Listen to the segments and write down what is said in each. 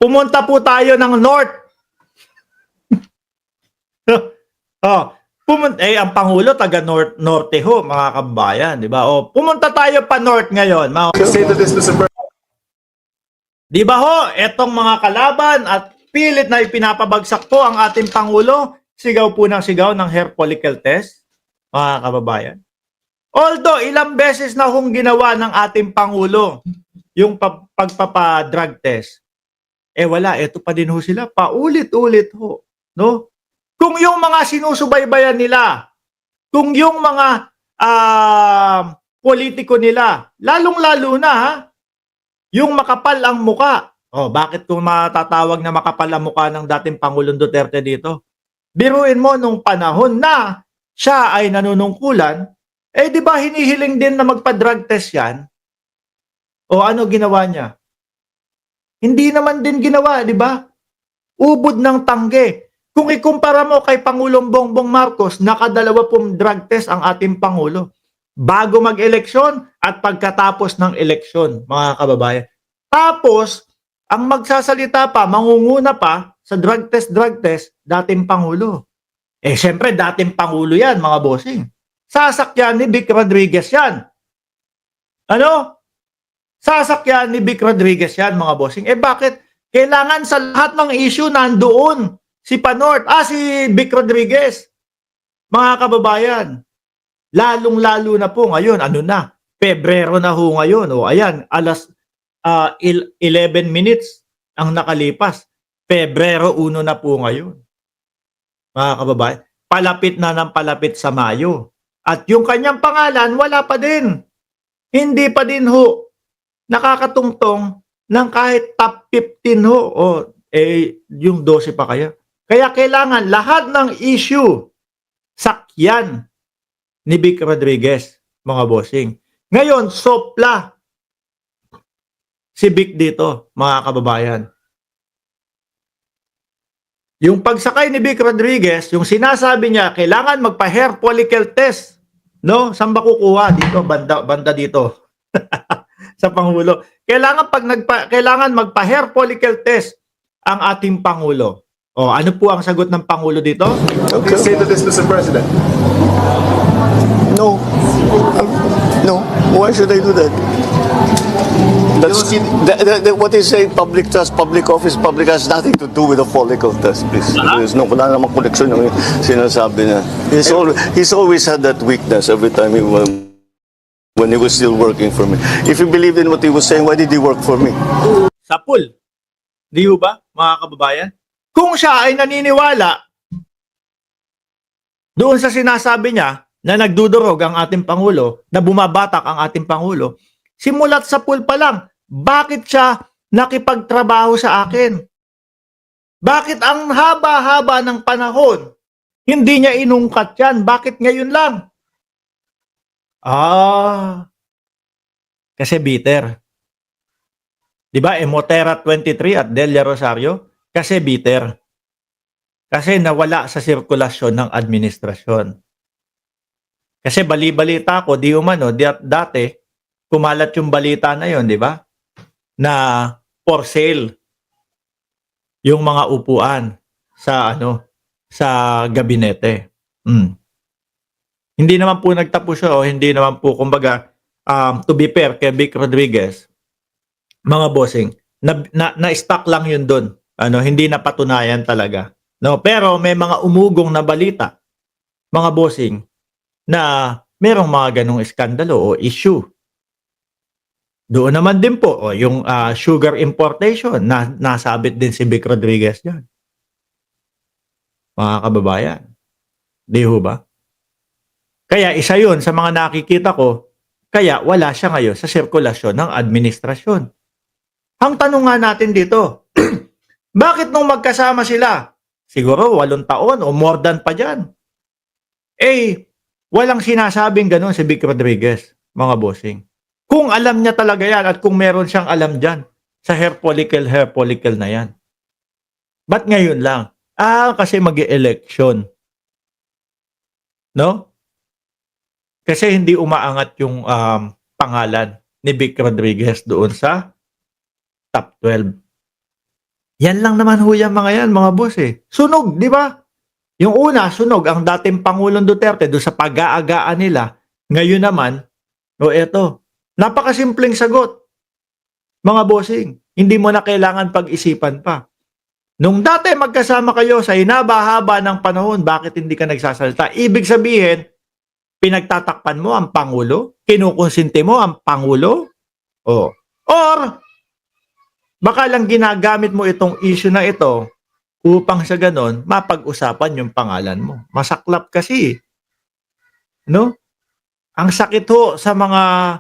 Pumunta po tayo ng North. Oh, ang Pangulo taga Norte ho, mga kabayan, di ba? Oh, pumunta tayo pa North ngayon, Say to this, Mr. President. di ba ho, etong mga kalaban at pilit na ipinapabagsak po ang ating Pangulo, sigaw po ng sigaw ng hair follicle test, mga kababayan. Although, ilang beses na hong ginawa ng ating Pangulo yung pagpapa-drug test, wala, eto pa din ho sila, paulit-ulit ho, no? Kung yung mga sinusubaybayan nila, kung yung mga politiko nila, lalong-lalo na ha, yung makapal ang muka. Oh, bakit kung matatawag na makapal ang muka ng dating Pangulong Duterte dito? Biruin mo nung panahon na siya ay nanunungkulan, di ba hinihiling din na magpa-drug test yan? O ano ginawa niya? Hindi naman din ginawa, di ba? Ubod ng tangge. Kung ikumpara mo kay Pangulong Bongbong Marcos, nakadalawa pong drug test ang ating Pangulo. Bago mag-eleksyon at pagkatapos ng eleksyon, mga kababayan. Tapos, ang magsasalita pa, mangunguna pa sa drug test, dating Pangulo. Siyempre, dating Pangulo yan, mga bossing. Sasakyan ni Vic Rodriguez yan. Ano? Sasakyan ni Vic Rodriguez yan, mga bossing. Bakit? Kailangan sa lahat ng issue nandoon si Panort, si Vic Rodriguez. Mga kababayan, lalong-lalo na po ngayon, ano na, Pebrero na ho ngayon. O ayan, alas 11 minutes ang nakalipas. Pebrero 1 na po ngayon. Mga kababayan, palapit na ng palapit sa Mayo. At yung kanyang pangalan, wala pa din. Hindi pa din ho nakakatungtong ng kahit top 15 ho. Yung 12 pa kaya. Kaya kailangan lahat ng issue sakyan ni Vic Rodriguez, mga bossing. Ngayon, sopla si Vic dito, mga kababayan. Yung pagsakay ni Vic Rodriguez, yung sinasabi niya, kailangan magpa-hair follicle test. No? Saan ba kukuha? Dito, banda dito. Sa Pangulo. Kailangan magpa-hair follicle test ang ating Pangulo. Ano po ang sagot ng Pangulo dito? Okay. Say to this, Mr. President. No. No. Why should I do that? That's what they say, public trust, public office, public has nothing to do with the follicle test, please. There's wala namang connection yung sinasabi niya. He's always had that weakness every time when he was still working for me. If he believed in what he was saying, why did he work for me? Sa pool. Di ba, mga kababayan? Kung siya ay naniniwala doon sa sinasabi niya na nagdudurog ang ating Pangulo, na bumabatak ang ating Pangulo, simulat sa pool pa lang, bakit siya nakipagtrabaho sa akin? Bakit ang haba-haba ng panahon, hindi niya inungkat yan? Bakit ngayon lang? Kasi bitter. Diba, Emotera 23 at Delia Rosario? Kasi bitter. Kasi nawala sa sirkulasyon ng administrasyon. Kasi bali-balita ko, dati, kumalat yung balita na yon, di ba? Na for sale yung mga upuan sa sa gabinete. Hindi naman po nagtapos siya, hindi naman po, kumbaga, to be fair kay Vic Rodriguez, mga bossing, na-stock lang yun doon. Hindi napatunayan talaga. No, pero may mga umugong na balita, mga bossing, na merong mga ganong iskandalo o issue. Doon naman din po, yung sugar importation, nasabit din si Vic Rodriguez dyan. Mga kababayan. Di ho ba? Kaya isa yun sa mga nakikita ko, kaya wala siya ngayon sa sirkulasyon ng administrasyon. Ang tanong nga natin dito, bakit nung magkasama sila, siguro 8 taon o more than pa dyan, walang sinasabing ganun si Vic Rodriguez, mga bossing. Kung alam niya talaga yan at kung meron siyang alam dyan sa hair follicle na yan. Ba't ngayon lang? Kasi mag-e-election. No? Kasi hindi umaangat yung pangalan ni Vic Rodriguez doon sa top 12. Yan lang naman ho yan mga yan, mga boss eh. Sunog, di ba? Yung una, sunog ang dating Pangulong Duterte doon sa pag-aagaan nila. Ngayon naman, o eto, napakasimpleng sagot. Mga bossing, hindi mo na kailangan pag-isipan pa. Nung dati magkasama kayo sa hinaba-haba ng panahon, bakit hindi ka nagsasalita? Ibig sabihin, pinagtatakpan mo ang Pangulo? Kinukonsinti mo ang Pangulo? O. Or, baka lang ginagamit mo itong issue na ito upang sa ganon, mapag-usapan yung pangalan mo. Masaklap kasi. No? Ang sakit ho sa mga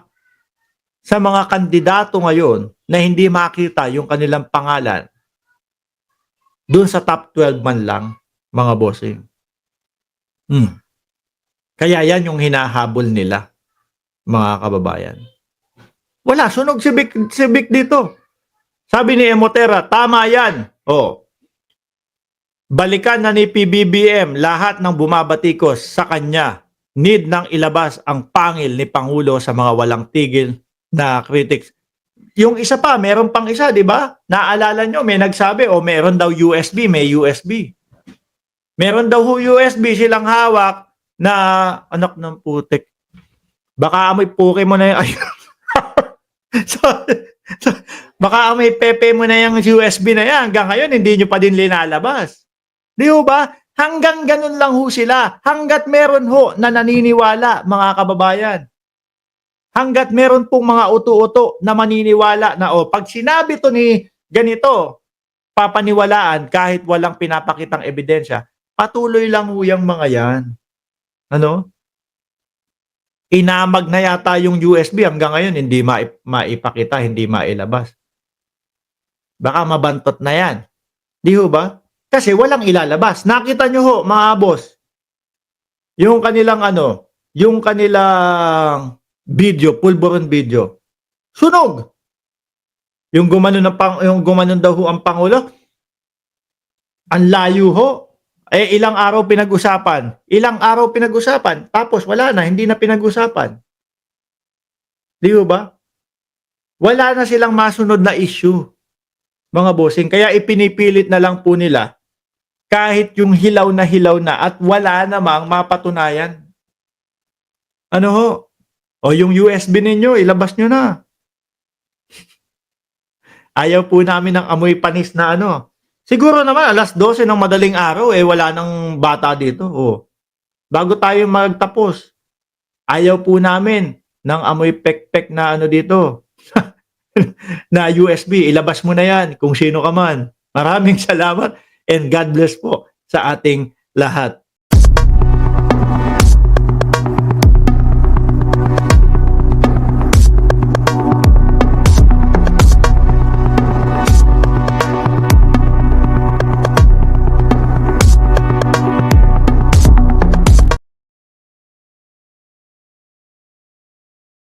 kandidato ngayon na hindi makita yung kanilang pangalan doon sa top 12 man lang, mga bossing. Kaya yan yung hinahabol nila, mga kababayan. Wala, sunog si Vic dito. Sabi ni Emotera, tama yan. Balikan na ni PBBM lahat ng bumabatikos sa kanya. Need nang ilabas ang pangil ni Pangulo sa mga walang tigil na critics. Yung isa pa, meron pang isa, di ba? Naalala nyo, may nagsabi, meron daw USB, may USB. Meron daw USB silang hawak na, anak ng putik. Baka amoy puke mo na yung, baka amoy pepe mo na yung USB na yan. Hanggang ngayon, hindi nyo pa din linalabas. Di ho ba? Hanggang ganun lang ho sila. Hanggat meron ho na naniniwala, mga kababayan. Hanggat meron pong mga uto-uto na maniniwala na pag sinabi to ni ganito, papaniwalaan kahit walang pinapakitang ebidensya, patuloy lang ho yung mga yan. Ano? Inamag na yata yung USB hanggang ngayon hindi maipakita, hindi mailabas. Baka mabantot na yan. Di ho ba? Kasi walang ilalabas. Nakita nyo ho, mga boss, yung kanilang video, pulburon video. Sunog. Yung gumanon daw ho ang Pangulo. Ang layo ho. Ilang araw pinag-usapan. Tapos wala na, hindi na pinag-usapan. Di ho ba? Wala na silang masunod na issue, mga bossing. Kaya ipinipilit na lang po nila kahit yung hilaw na at wala namang mapatunayan. Ano ho? Yung USB ninyo, ilabas nyo na. Ayaw po namin ng amoy panis na Siguro naman, 12:00 ng madaling araw, wala nang bata dito. Bago tayo magtapos, ayaw po namin ng amoy pek-pek na dito. na USB, ilabas mo na yan kung sino ka man. Maraming salamat and God bless po sa ating lahat.